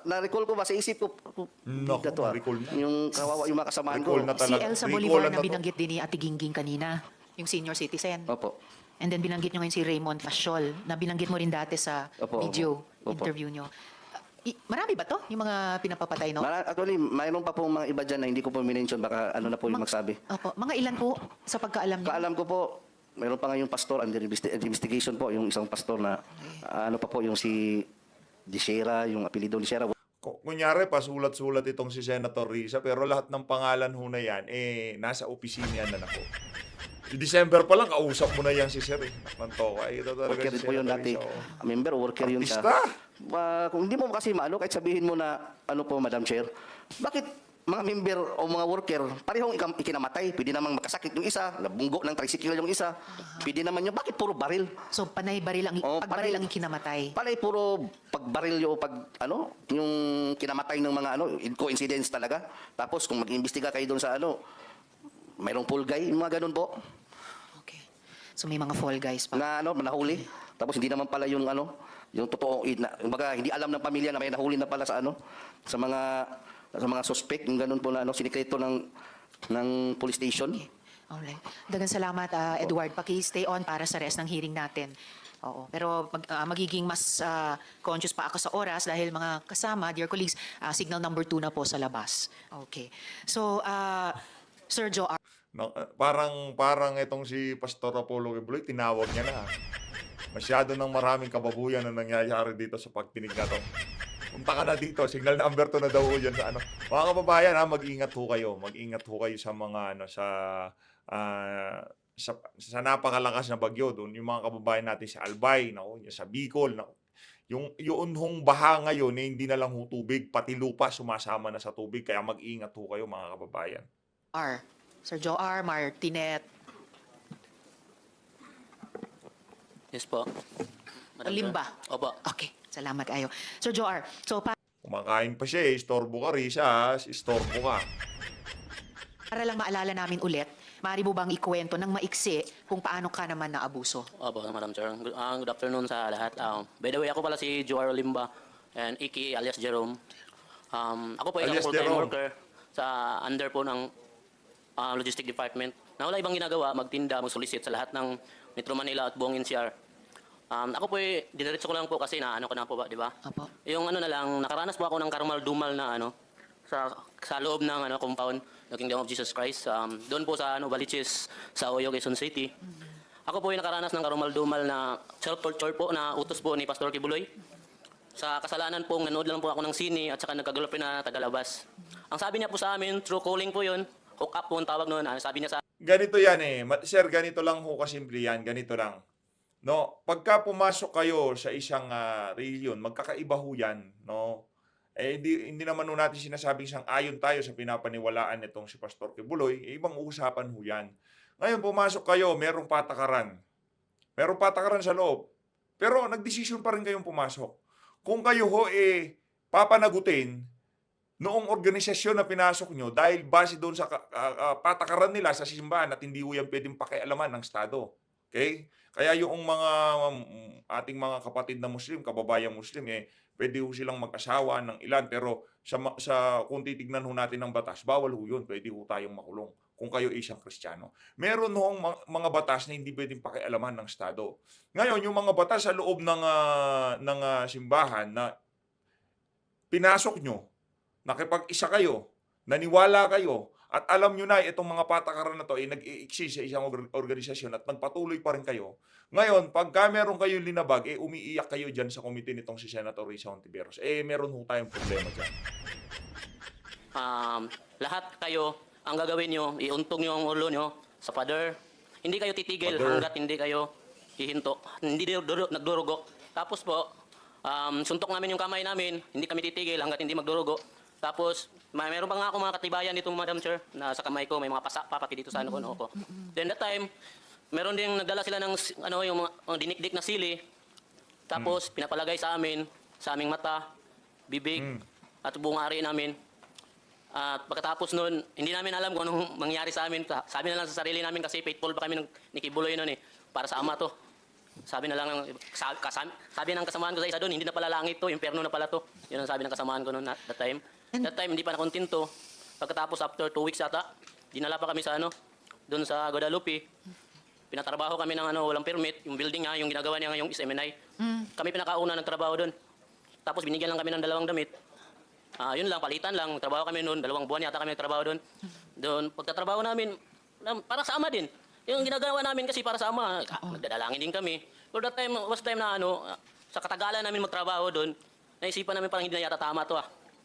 S3: na-recall ko ba sa isip ko,
S2: Naku,
S3: bigat to,
S2: recall na.
S3: yung kawawa yung mga kasamahan ko.
S2: Recall na
S4: Si
S2: talaga.
S4: Elsa
S2: Recall
S4: Bolivar
S2: na
S4: na
S2: to.
S4: binanggit din ni Ate Gingging kanina, yung senior citizen.
S3: Opo.
S4: And then binanggit nyo ngayon si Raymond Pasiol, na binanggit mo rin dati sa
S3: Opo,
S4: video
S3: opo.
S4: interview nyo. Marami ba to, yung mga pinapapatay, no?
S3: Actually, mayroon pa pong mga iba dyan na hindi ko po minention, baka ano na po yung magsabi.
S4: Opo. Mga ilan po sa pagkaalam nyo?
S3: Kaalam ko po, mayroon pa nga yung pastor under investigation po, yung isang pastor na ano pa po, yung si Disera, yung apelido Disera.
S2: Kunyari, pasulat-sulat itong si Senator Risa, pero lahat ng pangalan ho na yan, nasa opisina yan na nako. December pa lang, kausap mo na yan si Sir. Nantoka. Ito talaga
S3: Worker
S2: si
S3: po yun
S2: Senator
S3: dati.
S2: Risa.
S3: Member, worker yun siya.
S2: Artista.
S3: Kung hindi mo kasi maano, kahit sabihin mo na, ano po, Madam Chair, bakit mga member o mga worker, parehong ikinamatay? Pwede namang makasakit yung isa, nabunggo ng tricycle yung isa. Pwede naman yun. Bakit puro baril?
S4: So, panay baril ang,
S3: Oh,
S4: pagbaril
S3: panay-
S4: ang kinamatay.
S3: Palay puro pagbaril yung yung kinamatay ng mga coincidence talaga. Tapos kung mag-imbestiga kayo doon sa mayroong pool guy, yung mga ganun po,
S4: Okay. So, may mga fall guys pa.
S3: na nahuli. Tapos hindi naman pala yung yung totoo, kumbaga hindi alam ng pamilya na may nahuli na pala sa sa mga suspect, yung ganun po na sinikreto ng police station.
S4: Alright. Dagang salamat, Edward. Paki-stay on para sa rest ng hearing natin. Oo. Pero magiging mas conscious pa ako sa oras dahil mga kasama, dear colleagues, signal number 2 na po sa labas. Okay. So, Sir Joe
S2: Parang itong si Pastor Apollo Quiboloy, tinawag niya na. Masyado ng maraming kababuyan na nangyayari dito sa pagtinig na to. Punta ka na dito, signal number 2 na daw ho dyan sa Mga kababayan, mag-ingat ho kayo. Mag-ingat ho kayo sa mga sa napakalakas na bagyo doon. Yung mga kababayan natin sa Albay, sa Bicol, yung hong baha ngayon, hindi na lang ho tubig, pati lupa sumasama na sa tubig. Kaya mag-ingat ho kayo mga kababayan.
S4: R. Sir Joe R. Martinet.
S5: Yes po. Madam
S4: Limba.
S5: Chair. Opo.
S4: Okay. Salamat kayo. Sir Joe R. So,
S2: Kumakain pa siya istorbo ka, Risa, istorbo ka.
S4: para lang maalala namin ulit, maaari mo bang ikwento ng maiksi kung paano ka naman naabuso?
S5: Opo, Madam Chair. Good afternoon sa lahat. By the way, ako pala si Joar Limba and Iki alias Jerome. Ako po ay
S2: Alias
S5: isang full-time
S2: Jerome.
S5: worker sa under po ng logistic department na wala ibang ginagawa, magtinda, mag-solicit sa lahat ng Metro Manila at buong NCR. Ako po diniretso ko lang po kasi naano ko na po ba, di ba?
S4: Opo.
S5: Yung na lang, nakaranas po ako ng karumal-dumal na sa loob ng compound ng Kingdom of Jesus Christ. Doon po sa Baliches, sa Oyo, Quezon City. Ako po yung nakaranas ng karumal-dumal na self-torture po na utos po ni Pastor Kibuloy. Sa kasalanan po, nanood lang po ako ng sine at saka nagkagulpi na tagalabas. Ang sabi niya po sa amin, true calling po yun. Hook up po ang tawag noon. Sabi niya sa
S2: Ganito yan Sir, ganito lang ho kasimple yan. Ganito lang. No, pagka pumasok kayo sa isang region, magkakaiba ho yan, no? Hindi naman ho natin sinasabing sang-ayon tayo sa pinapaniwalaan nitong si Pastor Kibuloy, ibang usapan ho yan. Ngayon, pumasok kayo, merong patakaran. Merong patakaran sa loob. Pero nagdesisyon pa rin kayong pumasok. Kung kayo ho papanagutin noong organisasyon na pinasok nyo, dahil base doon sa patakaran nila sa simbahan at hindi ho yan pwedeng pakialaman ng Estado. Okay? Kaya yung mga ating mga kapatid na Muslim, kababayang Muslim, pwede ho silang mag-asawa ng ilan, pero kung titignan ho natin ng batas, bawal ho yun, pwede ho tayong makulong kung kayo isang Kristiyano. Meron hong mga batas na hindi pwedeng pakialaman ng Estado. Ngayon, yung mga batas sa loob ng simbahan na pinasok nyo, nakipag-isa kayo, naniwala kayo, at alam nyo na itong mga patakaran na to ay nag-i-exist sa isang organisasyon at nagpatuloy pa rin kayo. Ngayon, pagka meron kayong linabag, umiiyak kayo dyan sa komite nitong si Senator Risa Hontiveros. Meron ho tayong problema dyan.
S5: Lahat kayo, ang gagawin nyo, iuntog nyo ang ulo nyo sa pader. Hindi kayo titigil
S2: Pader.
S5: hanggat hindi kayo hihinto. Hindi nagdurugo. Tapos po, suntok namin yung kamay namin, hindi kami titigil hanggat hindi magdurugo. Tapos, mayroon pa nga ako mga katibayan dito, Madam Chair, na sa kamay ko, may mga papaki dito sa ano ko. Then that time, meron din nagdala sila ng yung mga dinikdik na sili. Tapos, pinapalagay sa amin, sa aming mata, bibig, at buong ari namin. At pagkatapos nun, hindi namin alam kung anong mangyari sa amin. Sabi na lang sa sarili namin kasi faithful pa kami ni Kibuloy nun para sa ama to. Sabi na lang, sabi ng kasamaan ko sa isa doon, hindi na pala langit to, impyerno na pala to. Yun ang sabi ng kasamaan ko noon that time. That time, hindi pa nakontinto. Pagkatapos, after 2 weeks ata, dinala pa kami sa doon sa Guadalupe. Pinatrabaho kami ng walang permit, yung building yung ginagawa niya ngayong SMNI. Kami pinakauna ng trabaho doon. Tapos binigyan lang kami ng 2 damit. Yun lang, palitan lang. Trabaho kami noon, 2 buwan yata kami nagtrabaho doon. Doon, pagtatrabaho namin, para sa ama din. Yung ginagawa namin kasi para sa ama, nagdadalangin din kami. But that time, was time na sa katagalan namin magtrabaho doon, naisipan namin parang hindi na yata tama to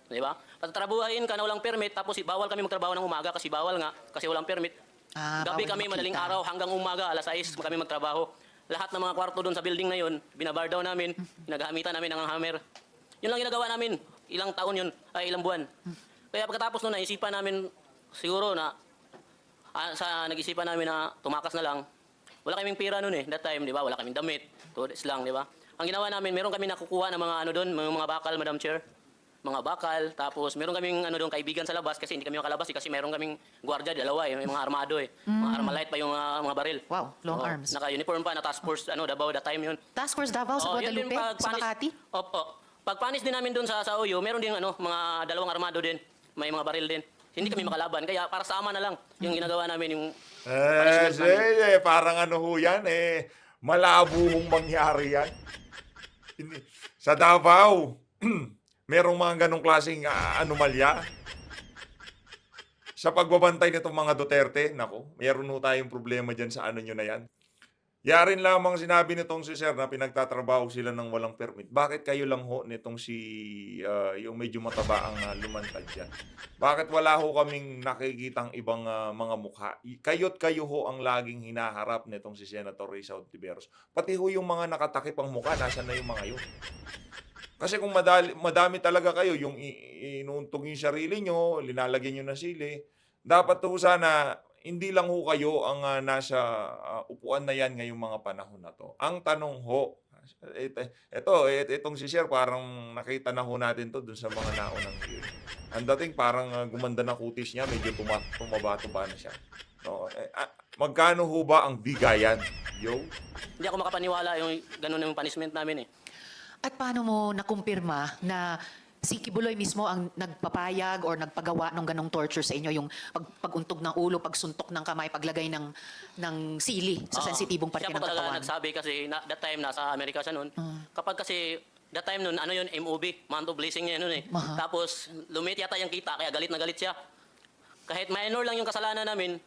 S5: Di ba? Pagtrabuhain ka na walang permit, tapos bawal kami magtrabaho ng umaga kasi bawal nga, kasi walang permit. Gabi
S4: bawal
S5: kami,
S4: makita.
S5: madaling araw hanggang umaga, alas 6 kami magtrabaho. Lahat ng mga kwarto doon sa building na yun, binabar down namin, pinagamitan namin ng hammer. Yun lang ginagawa namin. Ilang taon yun, ilang buwan. Kaya pagkatapos nun, naisipan namin siguro na, nag-isipan namin na tumakas na lang. Wala kaming pira nun that time, di ba? Wala kaming damit, todes lang, di ba? Ang ginawa namin, meron kami nakukuha ng mga doon, mga bakal, Madam Chair. Mga bakal, tapos meron kaming doon kaibigan sa labas kasi hindi kami makalabas kasi meron kaming gwardiya, 2 may mga armado Mga armalite pa yung mga baril.
S4: Wow, long arms.
S5: Naka-uniform pa, na task force, Davao that time yun.
S4: Task Force Davao sa
S5: Yun din
S4: Guadalupe, sa Makati?
S5: Opo. Pag panis din namin doon sa Oyo, meron din mga 2 armado din. May mga baril din. Hindi kami makalaban. Kaya para sa ama na lang yung ginagawa namin yung punishment namin.
S2: Parang ho yan, malabo hong mangyari yan. Sa Davao, merong mga ganong klaseng anomalya. Sa pagbabantay nitong mga Duterte, meron ho tayong problema dyan sa nyo na yan. Yarin lamang sinabi nitong si Sir na pinagtatrabaho sila ng walang permit. Bakit kayo lang ho nitong yung medyo mataba ang lumantad dyan? Bakit wala ho kaming nakikitang ibang mga mukha? Kayo't kayo ho ang laging hinaharap nitong si Senator Risa Hontiveros. Pati ho yung mga nakatakip ang mukha, nasan na yung mga yun? Kasi kung madami talaga kayo, yung inuuntog yung sarili nyo, linalagyan nyo na sili, dapat ho sana hindi lang ho kayo ang nasa upuan na yan ngayong mga panahon na to. Ang tanong ho, itong si Sir, parang nakita na ho natin to dun sa mga naunang yun. Ang dating parang gumanda na kutis niya, medyo tumaba-tuba na siya. No? Magkano ho ba ang bigayan? Yo?
S5: Hindi ako makapaniwala yung ganun yung punishment namin
S4: At paano mo nakumpirma na si Kibuloy mismo ang nagpapayag or nagpagawa ng ganong torture sa inyo, yung paguntog ng ulo, pagsuntok ng kamay, paglagay ng sili sa sensitibong parte
S5: Siya
S4: ng
S5: po talaga
S4: katawan?
S5: nagsabi kasi that time nasa Amerika siya noon. Kapag kasi that time noon, yun, MOB, month of blessing niya noon Tapos lumit yata yung kita, kaya galit na galit siya. Kahit minor lang yung kasalanan namin,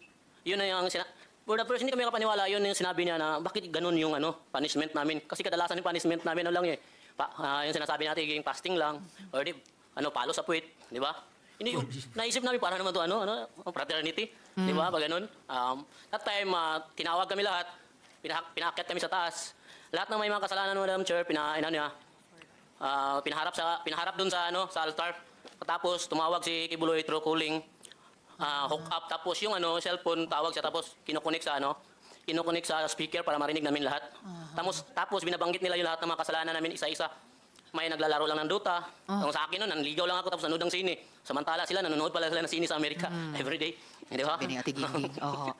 S5: yun na yung for the first, hindi kami kapaniwala, yun yung sinabi niya na bakit ganun yung punishment namin. Kasi kadalasan yung punishment namin lang yung sinasabi natin, yung fasting lang, or palo sa puwit, di ba? Hindi, naisip namin, para naman to, fraternity, di ba? Pag ganun. That time, tinawag kami lahat, pinaakyat kami sa taas. Lahat ng may mga kasalanan, Madam Chair, pinaharap dun sa altar. Tapos, tumawag si Kibuloy through calling, hook up, tapos yung cellphone, tawag siya, tapos kinukunik sa speaker para marinig namin lahat. Tapos binabanggit nila yung lahat ng mga kasalanan namin isa-isa. may naglalaro lang ng Dota. Ang sa akin nun, nanligaw lang ako tapos nanood ng sine. Samantala sila, nanonood pala sila ng sine sa Amerika everyday. Di ba?
S4: Sabi ni Ate Gingging. Oo.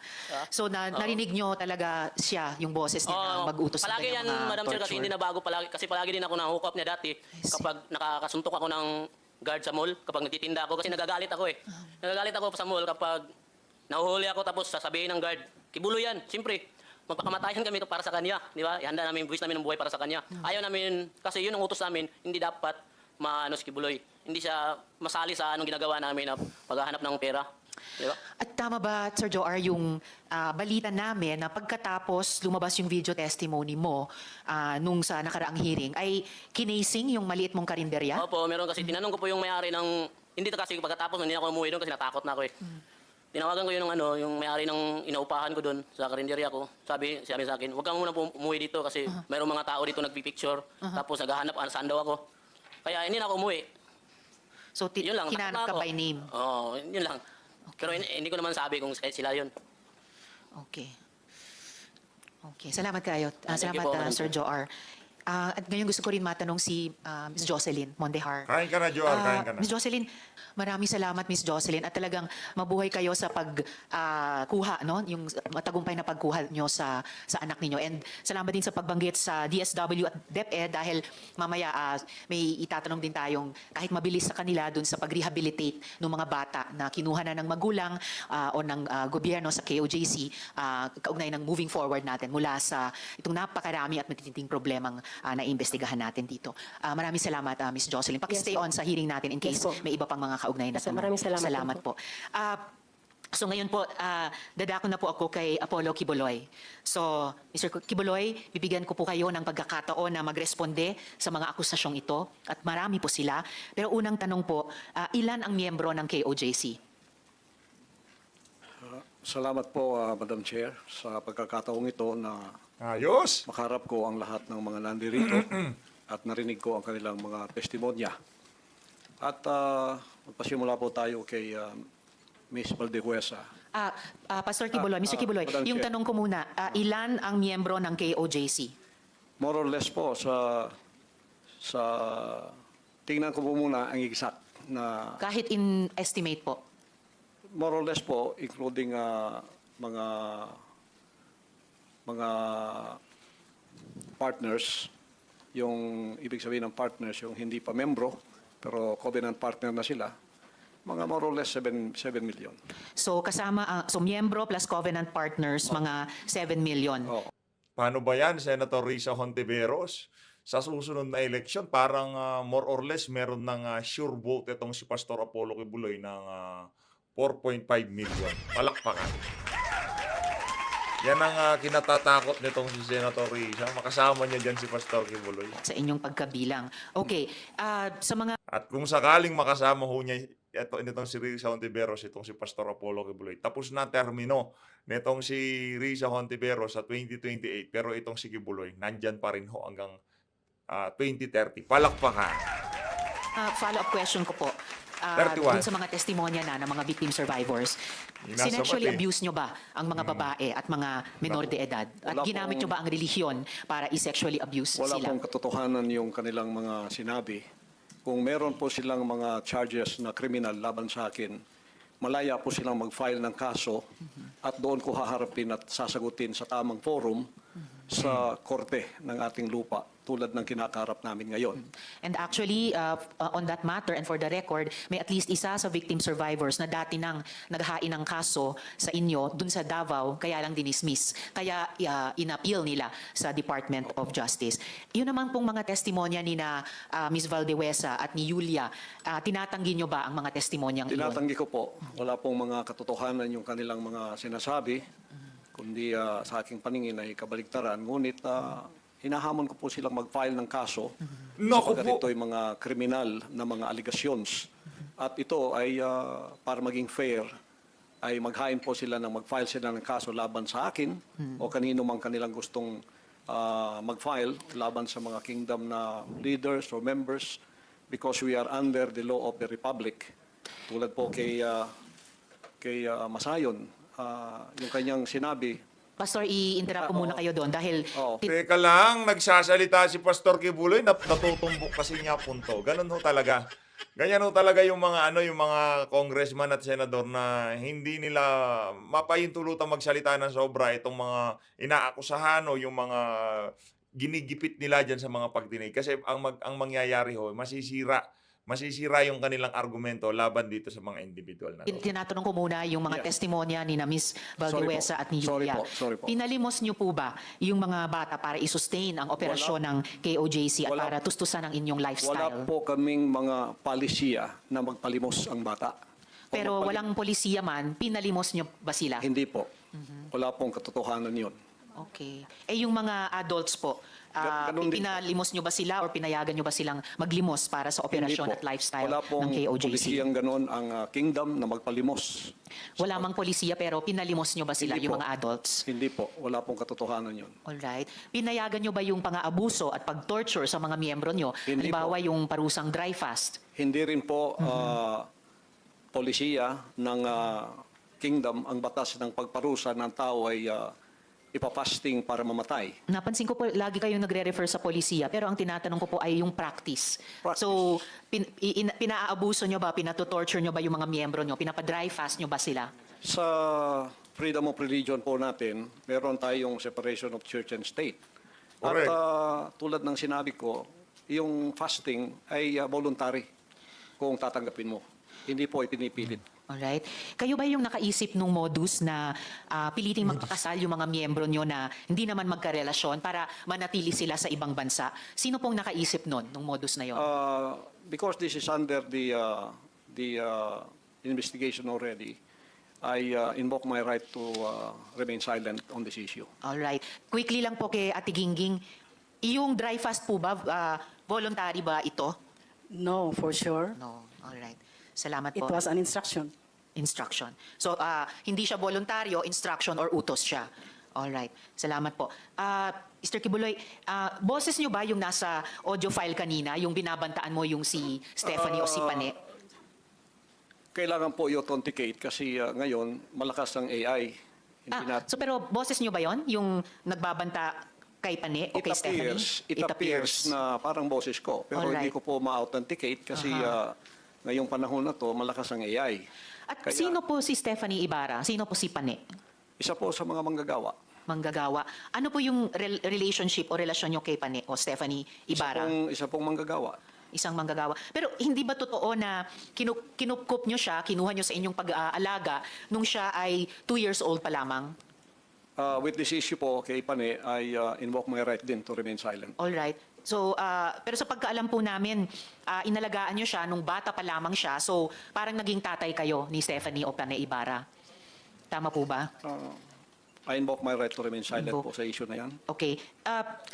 S4: So, narinig nyo talaga siya, yung boses niya na mag-utos ng
S5: palagi yan,
S4: kanyang mga
S5: Madam Chair, kasi
S4: torture.
S5: hindi na bago palagi. Kasi palagi din ako na-hook up niya dati.
S4: see.
S5: Kapag nakakasuntok ako ng guard sa mall, kapag nagtitinda ako, kasi nagagalit ako eh. Nagagalit ako sa mall kapag nahuhuli ako tapos sasabihin ng guard, kibulo yan, siyempre. Magpakamatayan kami para sa kanya, di ba? Ihanda namin, buwis namin ng buhay para sa kanya. Ayaw namin, kasi yun ang utos namin, hindi dapat maano si Kibuloy. Hindi siya masali sa anong ginagawa namin na paghahanap ng pera. Di ba?
S4: At tama ba, Sir Joar, yung balita namin na pagkatapos lumabas yung video testimony mo nung sa nakaraang hearing, ay kinasing yung maliit mong karinderya?
S5: Opo, meron kasi tinanong ko po yung may-ari ng, hindi to kasi pagkatapos, hindi ako umuwi doon kasi natakot na ako eh. Tinawagan ko yung may-ari ng inaupahan ko doon sa karinderya ko. Sabi sa akin, huwag kang muna umuwi dito kasi mayroong mga tao dito nagpipicture. Tapos naghahanap, saan daw ako. Kaya hindi na ako umuwi.
S4: So,
S5: Yun lang.
S4: kinanap ka
S5: takot ako.
S4: by name?
S5: Oo, yun lang. Pero hindi ko naman sabi kung sila yun.
S4: Okay. Okay, salamat kayo.
S5: Thank you
S4: Salamat,
S5: po, Madam
S4: Sir
S5: Chair.
S4: Joar. At ngayon gusto ko rin matanong si Ms. Jocelyn Mondehar.
S2: Kain ka na, Joel, kain ka na.
S4: Ms. Jocelyn, maraming salamat, Ms. Jocelyn, at talagang mabuhay kayo sa pagkuha, no? Yung matagumpay na pagkuha nyo sa anak ninyo. And salamat din sa pagbanggit sa DSW at DepEd dahil mamaya may itatanong din tayong kahit mabilis sa kanila dun sa pag-rehabilitate ng mga bata na kinuha na ng magulang o ng gobyerno sa KOJC, kaugnay ng moving forward natin mula sa itong napakarami at matitinding problemang naimbestigahan natin dito. Maraming salamat, Ms. Jocelyn. Paki-stay on sa hearing natin in case
S6: Yes po.
S4: may iba pang mga kaugnay na
S6: Yes, maraming salamat
S4: Salamat
S6: din
S4: po. So ngayon po, dadako na po ako kay Apollo Kibuloy. So, Mr. Kibuloy, bibigyan ko po kayo ng pagkakataon na magresponde sa mga akusasyong ito at marami po sila. Pero unang tanong po, ilan ang miyembro ng KOJC?
S7: Salamat po, Madam Chair, sa pagkakataong ito na
S2: Ayos!
S7: makaharap ko ang lahat ng mga nandirito at narinig ko ang kanilang mga testimonya. At magpasimula po tayo kay Ms. Valdehuesa.
S4: Pastor Kibuloy, Mr. Kibuloy,
S7: Madam
S4: yung
S7: Chair.
S4: tanong ko muna, ilan ang miyembro ng KOJC?
S7: More or less po sa tingnan ko po muna ang exact na
S4: Kahit in estimate po.
S7: more or less po including mga partners, yung ibig sabihin ng partners, yung hindi pa membro, pero covenant partner na sila, mga more or less 7 million.
S4: So kasama, so miyembro plus covenant partners, mga 7 million.
S7: Oo.
S2: Paano ba yan, Senator Risa Hontiveros? Sa susunod na election, parang more or less meron ng sure vote itong si Pastor Apollo Kibuloy ng 4.5 million. Palakpakan. Yan ang kinatatakot nitong si Senator Risa. Makasama niya dyan si Pastor Kibuloy.
S4: Sa inyong pagkabilang. Okay, sa mga
S2: At kung sakaling makasama ho niya itong si Risa Hontiveros, itong si Pastor Apollo Kibuloy, tapos na termino nitong si Risa Hontiveros sa 2028, pero itong si Kibuloy, nandyan pa rin ho hanggang 2030. Palakpakan.
S4: follow-up question ko po.
S2: 31.
S4: Dun sa mga testimonya na ng mga victim survivors,
S2: Nasa
S4: sinexually
S2: pati.
S4: abuse nyo ba ang mga babae at mga menor de edad? At
S7: Wala
S4: ginamit nyo
S7: pong-
S4: ba ang relihiyon para i-sexually abuse
S7: Wala
S4: sila?
S7: pong katotohanan yung kanilang mga sinabi. Kung meron po silang mga charges na kriminal laban sa akin, malaya po silang mag-file ng kaso at doon ko haharapin at sasagutin sa tamang forum sa korte ng ating lupa tulad ng kinakaharap namin ngayon.
S4: And actually, on that matter and for the record, may at least isa sa victim survivors na dati nang naghain ng kaso sa inyo dun sa Davao, kaya lang dinismiss. Kaya inappeal nila sa Department of Justice. Yun naman pong mga testimonya ni na Ms. Valdehuesa at ni Yulia, tinatanggi nyo ba ang mga testimonyang iyon?
S7: Tinatanggi ko po, wala pong mga katotohanan yung kanilang mga sinasabi, kundi sa aking paningin ay kabaligtaran. Ngunit hinahamon ko po silang mag-file ng kaso
S2: Naku
S7: sapagkat
S2: po.
S7: ito ay mga kriminal na mga allegations. At ito ay para maging fair, ay maghain po sila ng mag-file sila ng kaso laban sa akin o kanino mang kanilang gustong mag-file laban sa mga kingdom na leaders or members because we are under the law of the Republic. Tulad po kay Masayon, yung kanyang sinabi,
S4: Pastor, i-interrupt ko muna kayo doon dahil
S7: Oo.
S2: Teka lang, nagsasalita si Pastor Kibuloy, natutumbok kasi niya punto. Ganun ho talaga. Ganyan ho talaga yung mga yung mga congressman at senador na hindi nila mapahintulutang magsalita ng sobra itong mga inaakusahan o yung mga ginigipit nila diyan sa mga pagdinig kasi ang mangyayari ho, masisira yung kanilang argumento laban dito sa mga individual na to.
S4: tinatanong ko muna yung mga
S7: Yes.
S4: testimonya ni na Miss Valdewesa at ni
S7: Sorry
S4: Julia.
S7: po, sorry po.
S4: Pinalimos niyo po ba yung mga bata para i-sustain ang operasyon ng KOJC at
S7: Wala.
S4: para tustusan ang inyong
S7: Wala
S4: lifestyle?
S7: po kaming mga palisiya na magpalimos ang bata. Kung
S4: Pero walang polisiya man, pinalimos niyo ba sila?
S7: Hindi po. Wala pong katotohanan yun.
S4: Okay. Eh yung mga adults po,
S7: Ganun din po.
S4: pinalimos niyo ba sila or pinayagan niyo ba silang maglimos para sa operasyon
S7: Hindi
S4: at
S7: po.
S4: lifestyle
S7: Wala
S4: ng
S7: pong
S4: KOJC?
S7: polisiyang ganon ang kingdom na magpalimos.
S4: Wala mang polisiya pero pinalimos niyo ba sila,
S7: Hindi
S4: yung
S7: po.
S4: mga adults?
S7: Hindi po. Wala pong katotohanan yun.
S4: Alright. Pinayagan niyo ba yung pang-aabuso at pag-torture sa mga miyembro niyo?
S7: Hindi
S4: Halimbawa yung parusang dry fast.
S7: Hindi rin po polisiya ng kingdom ang batas ng pagparusa ng tao ay ipapasting para mamatay.
S4: Napansin ko po, lagi kayong nagre-refer sa polisiya, pero ang tinatanong ko po ay yung practice.
S7: Practice.
S4: So, pinaabuso nyo ba, pinatotorture nyo ba yung mga miyembro nyo? Pinapa-dry fast nyo ba sila?
S7: Sa freedom of religion po natin, meron tayong separation of church and state.
S2: Correct.
S7: At tulad ng sinabi ko, yung fasting ay voluntary kung tatanggapin mo. Hindi po ipinipilit.
S4: Alright. Kayo ba yung nakaisip nung modus na piliting magpakasal yung mga miyembro nyo na hindi naman magkarelasyon para manatili sila sa ibang bansa? Sino pong nakaisip nun, nung modus na yon?
S7: Because this is under the investigation already, I invoke my right to remain silent on this issue.
S4: Alright. Quickly lang po kay Ate Gingging, yung dry fast po ba, voluntary ba ito?
S6: No, for sure.
S4: No. Alright. Salamat
S6: It
S4: po.
S6: was an instruction.
S4: Instruction. So, hindi siya voluntaryo, instruction or utos siya. Alright. Salamat po. Mr. Kibuloy, boses nyo ba yung nasa audio file kanina, yung binabantaan mo yung si Stephanie o si Pane?
S7: Kailangan po i-authenticate kasi ngayon malakas ang AI. Hindi
S4: So pero boses nyo ba yon yung nagbabanta kay Pane o kay Stephanie?
S7: It appears na parang boses ko. Pero
S4: Alright.
S7: hindi ko po ma-authenticate kasi ngayong panahon na to malakas ang AI.
S4: At
S7: Kaya-
S4: sino po si Stephanie Ibarra? Sino po si Pane?
S7: Isa po sa mga manggagawa.
S4: Manggagawa. Ano po yung relationship o relasyon nyo kay Pane o Stephanie Ibarra?
S7: Isa pong manggagawa.
S4: Isang manggagawa. Pero hindi ba totoo na kinupkup nyo siya, kinuha nyo sa inyong pag-aalaga nung siya ay 2 years old pa lamang?
S7: With this issue po kay Pane, I invoke my right din to remain silent.
S4: All right. So, pero sa pagkaalam po namin, inalagaan nyo siya nung bata pa lamang siya. So, parang naging tatay kayo ni Stephanie o Pane Ibarra. Tama po ba?
S7: I invoke my right to remain silent
S4: Invoke.
S7: po sa issue na yan.
S4: Okay.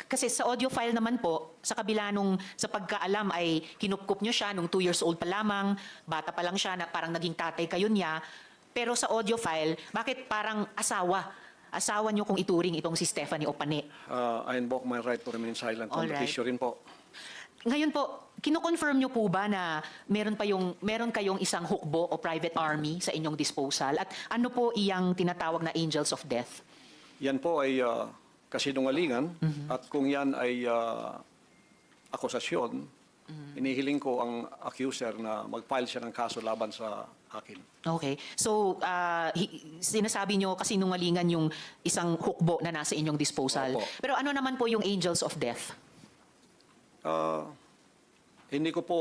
S4: Kasi sa audio file naman po, sa kabila nung sa pagkaalam ay kinupkup nyo siya nung 2 years old pa lamang, bata pa lang siya, na parang naging tatay kayo niya. Pero sa audio file, bakit parang asawa? Asawa nyo kung ituring itong si Stephanie o Pane?
S7: I invoke my right to remain silent on that
S4: Alright.
S7: issue rin po.
S4: Ngayon po, kino-confirm nyo po ba na meron kayong isang hukbo o private army sa inyong disposal? At ano po iyang tinatawag na angels of death?
S7: Yan po ay kasinungalingan at kung yan ay akusasyon, inihiling ko ang accuser na mag-file siya ng kaso laban sa akin.
S4: Okay. So, sinasabi nyo kasi nungalingan yung isang hukbo na nasa inyong disposal.
S7: Opo.
S4: Pero ano naman po yung angels of death?
S7: Hindi ko po,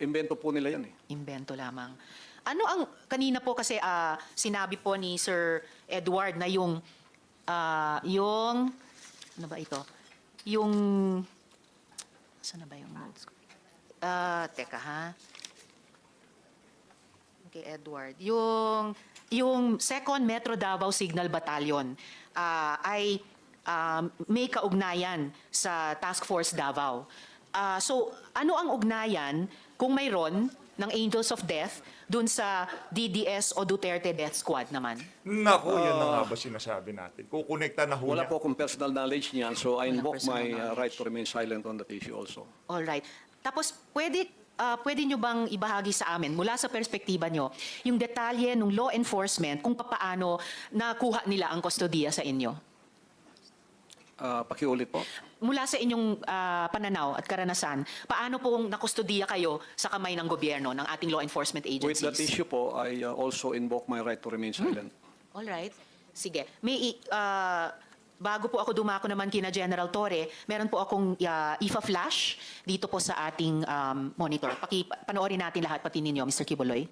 S7: invento po nila yan eh.
S4: Invento lamang. Ano ang, kanina po kasi sinabi po ni Sir Edward na yung, ano ba ito? Yung, saan na ba yung notes ko? Teka ha. Okay, Edward. Yung 2nd Metro Davao Signal Battalion ay may kaugnayan sa Task Force Davao. So, ano ang ugnayan kung mayroon ng Angels of Death dun sa DDS o Duterte Death Squad naman?
S2: Naku, yan na nga ba sinasabi natin? Kukonekta na ho
S7: Wala
S2: niya.
S7: po akong personal knowledge niyan, so I
S4: Walang
S7: invoke
S4: personal
S7: my
S4: knowledge.
S7: right to remain silent on that issue also.
S4: All right. Tapos, pwede nyo bang ibahagi sa amin, mula sa perspektiba nyo, yung detalye ng law enforcement kung paano nakuha nila ang kustodiya sa inyo?
S7: Pakiulit po.
S4: Mula sa inyong pananaw at karanasan, paano pong nakustudiya kayo sa kamay ng gobyerno, ng ating law enforcement
S7: With
S4: agencies?
S7: that issue po, I also invoke my right to remain silent.
S4: All right. Sige. Bago po ako dumako naman kina General Torre, meron po akong IFA flash dito po sa ating monitor. Panoorin natin lahat, pati ninyo, Mr. Kibuloy.